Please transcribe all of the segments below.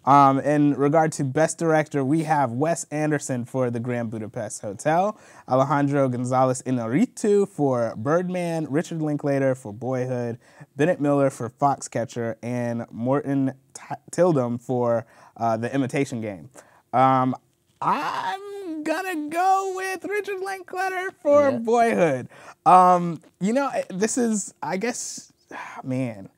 In regard to Best Director, we have Wes Anderson for The Grand Budapest Hotel, Alejandro González Iñárritu for Birdman, Richard Linklater for Boyhood, Bennett Miller for Foxcatcher, and Morton Tildum for The Imitation Game. I'm gonna go with Richard Linklater for Boyhood. This is, I guess, man,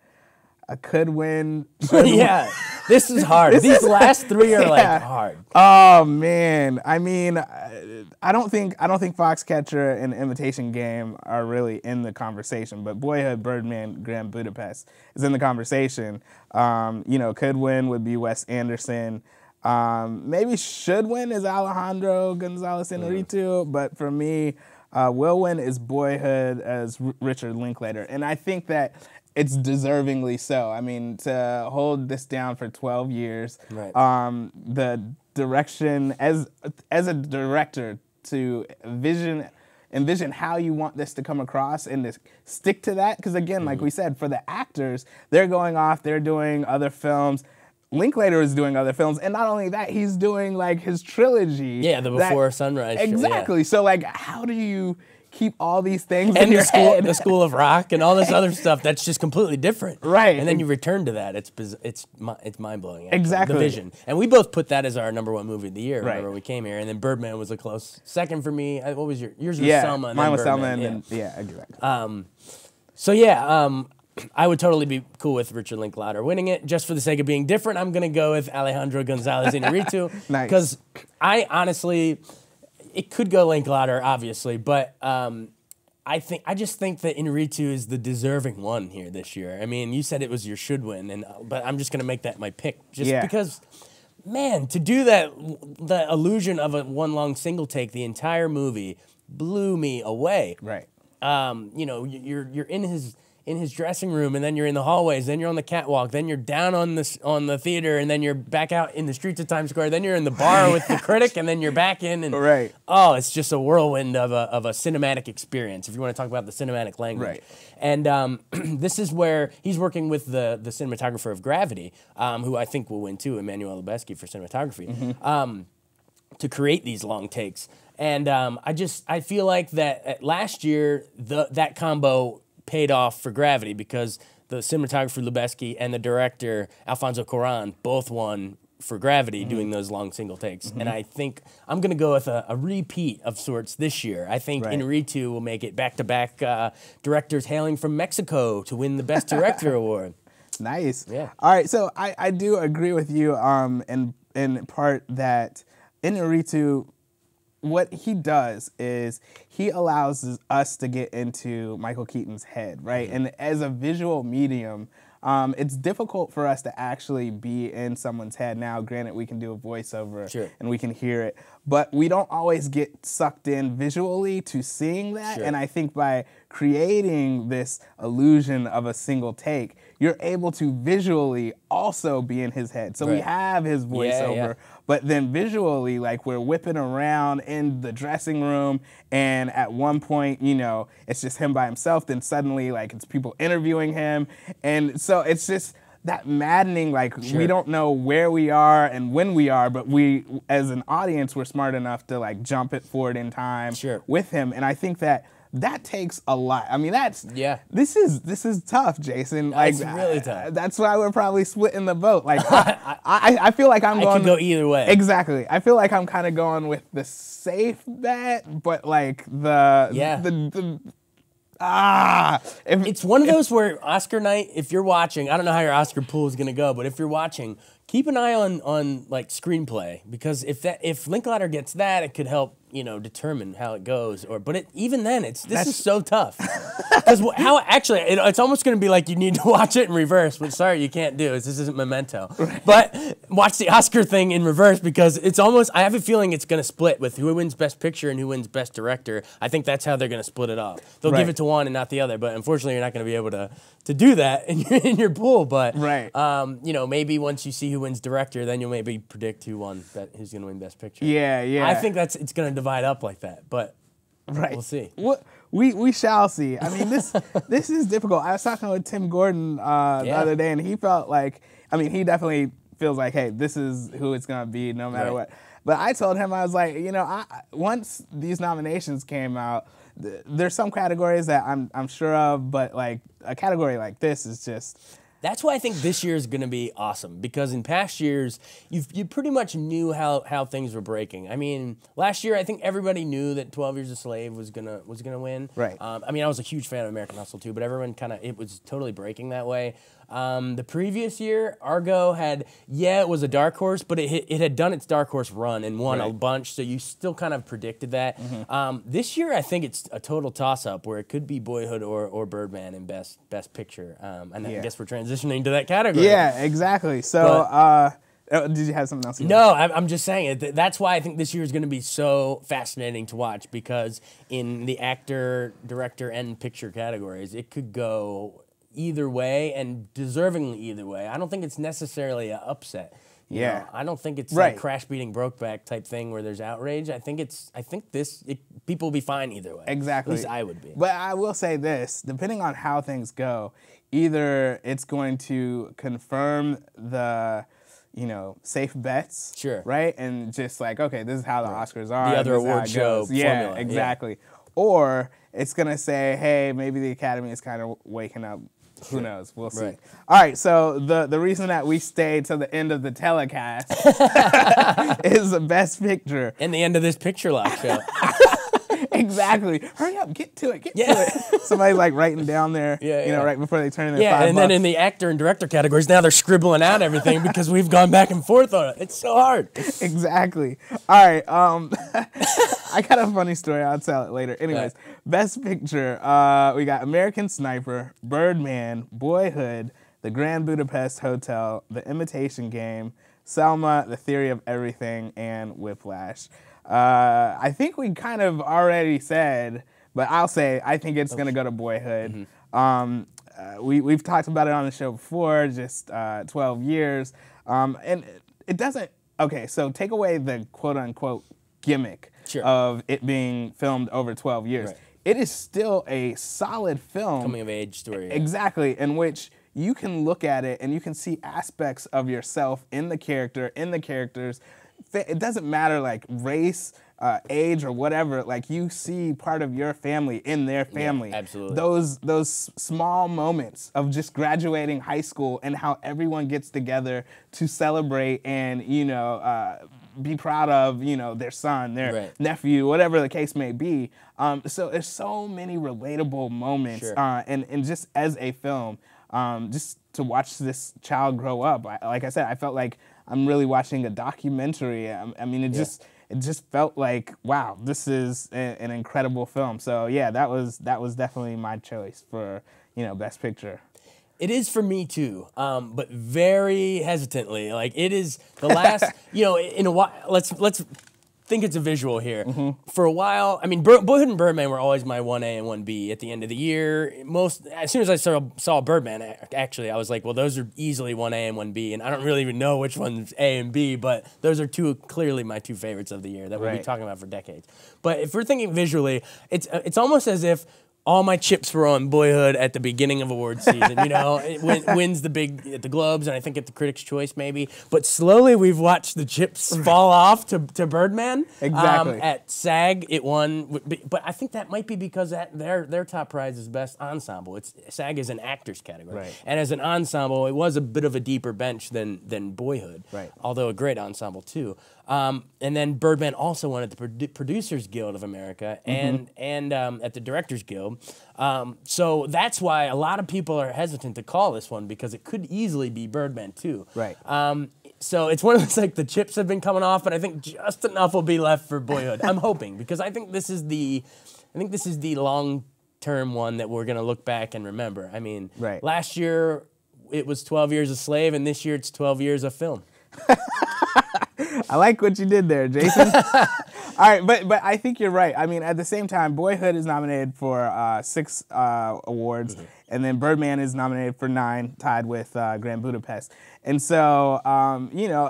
I could win. Yeah, this is hard. These last three are like hard. Oh man, I mean, I don't think Foxcatcher and Imitation Game are really in the conversation, but Boyhood, Birdman, Grand Budapest is in the conversation. Could win would be Wes Anderson. Maybe should win is Alejandro González Iñárritu, but for me, will win is Boyhood as Richard Linklater, and I think that it's deservingly so. I mean, to hold this down for 12 years, right. The direction as a director to envision how you want this to come across and to stick to that, because again, like we said, for the actors, they're going off, they're doing other films. Linklater is doing other films, and not only that, he's doing like his trilogy. Yeah, the Before Sunrise. Exactly. So like, how do you keep all these things and in your head? The School of Rock and all this other stuff that's just completely different. Right. And then you return to that. It's mind-blowing. Exactly. The vision. And we both put that as our #1 movie of the year. Right. Remember we came here, and then Birdman was a close second for me. What was yours? Was Selma. Mine was Selma, Birdman, and then exactly. I would totally be cool with Richard Linklater winning it. Just for the sake of being different, I'm going to go with Alejandro González Iñárritu. Nice. Because I honestly, it could go Linklater, obviously, but I just think that Iñárritu is the deserving one here this year. I mean, you said it was your should win, but I'm just going to make that my pick. Because, man, to do that, the illusion of a one long single take the entire movie blew me away. Right. You're in his dressing room, and then you're in the hallways, then you're on the catwalk, then you're down on the theater, and then you're back out in the streets of Times Square, then you're in the bar with the critic, and then you're back in, and right. Oh, it's just a whirlwind of a cinematic experience, if you want to talk about the cinematic language. Right. And this is where he's working with the cinematographer of Gravity, who I think will win too, Emmanuel Lubezki for cinematography, to create these long takes. And I feel like that last year that combo paid off for Gravity, because the cinematographer Lubezki and the director Alfonso Cuarón both won for Gravity doing those long single takes. And I think I'm going to go with a repeat of sorts this year. I think Iñárritu will make it back-to-back directors hailing from Mexico to win the Best Director award. Nice. Yeah. All right, so I do agree with you in part that Iñárritu, what he does is he allows us to get into Michael Keaton's head, right? And as a visual medium, it's difficult for us to actually be in someone's head. Now, granted, we can do a voiceover and we can hear it, but we don't always get sucked in visually to seeing that. And I think by creating this illusion of a single take, you're able to visually also be in his head. So we have his voiceover, but then visually, like, we're whipping around in the dressing room, and at one point, it's just him by himself. Then suddenly, like, it's people interviewing him. And so it's just that maddening, like, we don't know where we are and when we are, but we, as an audience, we're smart enough to, like, jump it forward in time with him. And I think that takes a lot. I mean, this is tough, Jason. Like, it's really tough. That's why we're probably splitting the vote. Like, I feel like I'm going. I could go either way. Exactly. I feel like I'm kind of going with the safe bet, but like it's one of those where Oscar night, if you're watching, I don't know how your Oscar pool is going to go, but if you're watching, keep an eye on like screenplay, because if Linklater gets that, it could help determine how it goes. Even then, this is so tough. Because it's almost going to be like you need to watch it in reverse, which sorry you can't do. This isn't Memento. Right. But watch the Oscar thing in reverse, because it's almost, I have a feeling it's going to split with who wins Best Picture and who wins Best Director. I think that's how they're going to split it up. They'll give it to one and not the other, but unfortunately you're not going to be able to do that in your pool. But maybe once you see who wins Director, then you'll maybe predict who's going to win Best Picture. Yeah. I think it's going to divide up like that, but we'll see. We shall see. I mean, this is difficult. I was talking with Tim Gordon the other day, and he felt like, he definitely feels like, hey, this is who it's gonna be no matter Right. what. But I told him, I was like, once these nominations came out, there's some categories that I'm sure of, but like a category like this is just. That's why I think this year is going to be awesome, because in past years, you pretty much knew how things were breaking. I mean, last year I think everybody knew that 12 Years a Slave was gonna win. Right. I mean, I was a huge fan of American Hustle too, but everyone it was totally breaking that way. The previous year, Argo it was a dark horse, but it had done its dark horse run and won a bunch, so you still kind of predicted that. This year, I think it's a total toss-up where it could be Boyhood or Birdman in Best Picture. And I guess we're transitioning to that category. Yeah, exactly. So, did you have something else? No, I'm just saying it. That's why I think this year is going to be so fascinating to watch, because in the actor, director, and picture categories, it could go either way, and deservingly either way. I don't think it's necessarily an upset. You know? I don't think it's like Crash beating Brokeback type thing where there's outrage. I think people will be fine either way. Exactly. At least I would be. But I will say this, depending on how things go, either it's going to confirm the safe bets. Sure. Right? And just like, okay, this is how the Oscars are. The other this is how award it show goes. formula. Yeah, exactly. Yeah. Or it's going to say, hey, maybe the Academy is kind of waking up. Who knows? We'll see. Right. All right, so the reason that we stayed to the end of the telecast is the Best Picture. And the end of this Picture Lock show. Exactly. Hurry up, get to it. Somebody's like writing down there, right before they turn in their $5. Then in the actor and director categories, now they're scribbling out everything because we've gone back and forth on it. It's so hard. Exactly. All right. I got a funny story. I'll tell it later. Anyways, Best Picture. We got American Sniper, Birdman, Boyhood, The Grand Budapest Hotel, The Imitation Game, Selma, The Theory of Everything, and Whiplash. I think we kind of already said, but I'll say I think it's going to go to Boyhood. We've talked about it on the show before, just 12 years. And it doesn't, okay, so take away the quote-unquote gimmick of it being filmed over 12 years. Right. It is still a solid film. Coming-of-age story. Exactly, in which you can look at it and you can see aspects of yourself in the character, in the characters. It doesn't matter like race, age, or whatever. Like you see part of your family in their family. Yeah, absolutely. Those small moments of just graduating high school and how everyone gets together to celebrate and be proud of their son, their nephew, whatever the case may be. So there's so many relatable moments, and just as a film, just to watch this child grow up. Like I said, I felt like I'm really watching a documentary. I mean, it just felt like, wow, this is an incredible film. So yeah, that was definitely my choice for Best Picture. It is for me too, but very hesitantly. Like it is the last, in a while. Let's think it's a visual here. For a while, I mean, Boyhood and Birdman were always my 1A and 1B at the end of the year. As soon as I saw Birdman, actually, I was like, well, those are easily 1A and 1B, and I don't really even know which one's A and B, but those are clearly my two favorites of the year that we'll be talking about for decades. But if we're thinking visually, it's almost as if all my chips were on Boyhood at the beginning of awards season. It wins at the Globes and I think at the Critics' Choice maybe. But slowly we've watched the chips fall off to Birdman. Exactly. At SAG it won, but I think that might be because their top prize is Best Ensemble. SAG is an actors category, and as an ensemble, it was a bit of a deeper bench than Boyhood. Although a great ensemble too. And then Birdman also won at the Producers Guild of America and at the Directors Guild. So that's why a lot of people are hesitant to call this one because it could easily be Birdman too. So it's one of those like the chips have been coming off, but I think just enough will be left for Boyhood. I'm hoping because I think this is the long-term one that we're gonna look back and remember. I mean, last year it was 12 Years a Slave, and this year it's 12 years of film. I like what you did there, Jason. All right, but I think you're right. I mean, at the same time, Boyhood is nominated for 6 awards, and then Birdman is nominated for 9, tied with Grand Budapest. And so,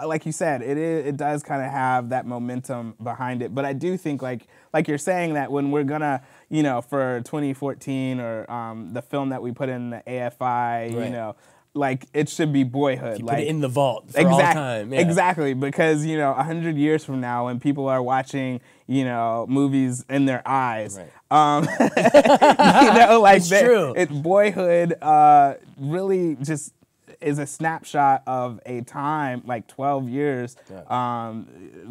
like you said, it does kind of have that momentum behind it. But I do think, like you're saying, that when we're gonna, for 2014 or the film that we put in the AFI, like it should be Boyhood. You like put it in the vault for all time. Yeah. Exactly, because 100 years from now, when people are watching movies in their eyes, Right. like it's true. Boyhood really just is a snapshot of a time, like 12 years,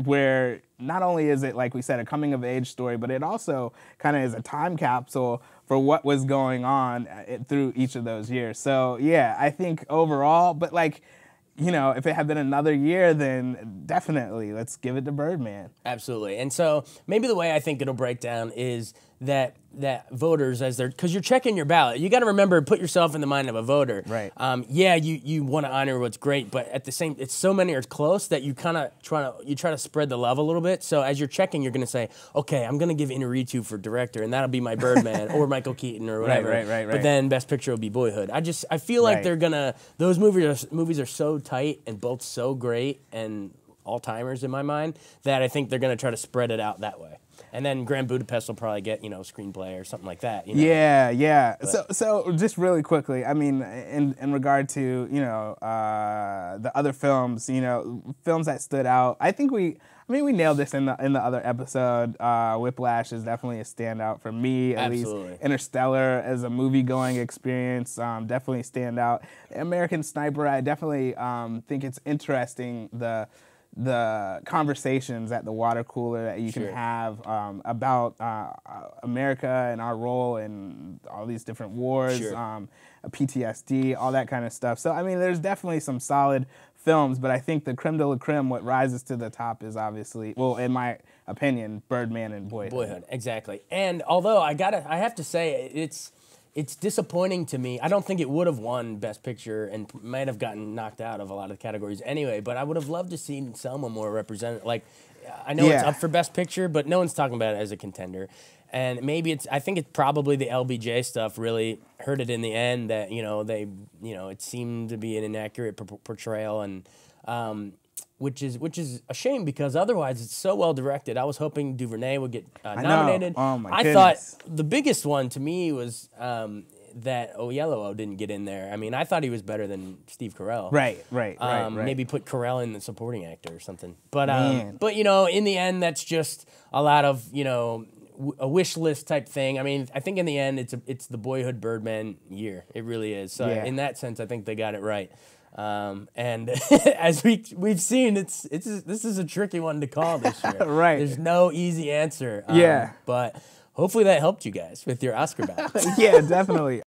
where not only is it, like we said, a coming of age story, but it also kind of is a time capsule for what was going on through each of those years. So yeah, I think overall, but like, if it had been another year, then definitely let's give it to Birdman. Absolutely. And so maybe the way I think it'll break down is that voters, because you're checking your ballot, you got to remember, put yourself in the mind of a voter. Right. You want to honor what's great, but at the same, it's so many are close that you kind of try to spread the love a little bit. So as you're checking, you're going to say, okay, I'm going to give Inarritu for director, and that'll be my Birdman or Michael Keaton or whatever. Right. But then Best Picture will be Boyhood. I feel like they're gonna. Those movies are so tight and both so great and all timers in my mind that I think they're gonna try to spread it out that way. And then Grand Budapest will probably get, screenplay or something like that. Yeah. So just really quickly, I mean, in regard to, the other films, films that stood out, I think we nailed this in the other episode. Whiplash is definitely a standout for me, at Absolutely. least. Interstellar as a movie-going experience, definitely stand out. American Sniper, I definitely think it's interesting, the conversations at the water cooler that you can have about America and our role in all these different wars, PTSD, all that kind of stuff. So, I mean, there's definitely some solid films, but I think the creme de la creme, what rises to the top is obviously, well, in my opinion, Birdman and Boyhood. Boyhood, exactly. And although I have to say, it's disappointing to me. I don't think it would have won Best Picture and might have gotten knocked out of a lot of the categories anyway, but I would have loved to see Selma more represented. Like, I know it's up for Best Picture, but no one's talking about it as a contender. And maybe I think it's probably the LBJ stuff really hurt it in the end, that, it seemed to be an inaccurate portrayal, and which is a shame, because otherwise it's so well directed. I was hoping DuVernay would get nominated. Oh my goodness. I thought the biggest one to me was that Oyelowo didn't get in there. I mean, I thought he was better than Steve Carell. Right. Maybe put Carell in the supporting actor or something. But in the end, that's just a lot of a wish list type thing. I mean, I think in the end, it's the Boyhood Birdman year. It really is. So in that sense, I think they got it right. And as we've seen, this is a tricky one to call this year. Right. There's no easy answer. But hopefully that helped you guys with your Oscar ballots. Yeah, definitely.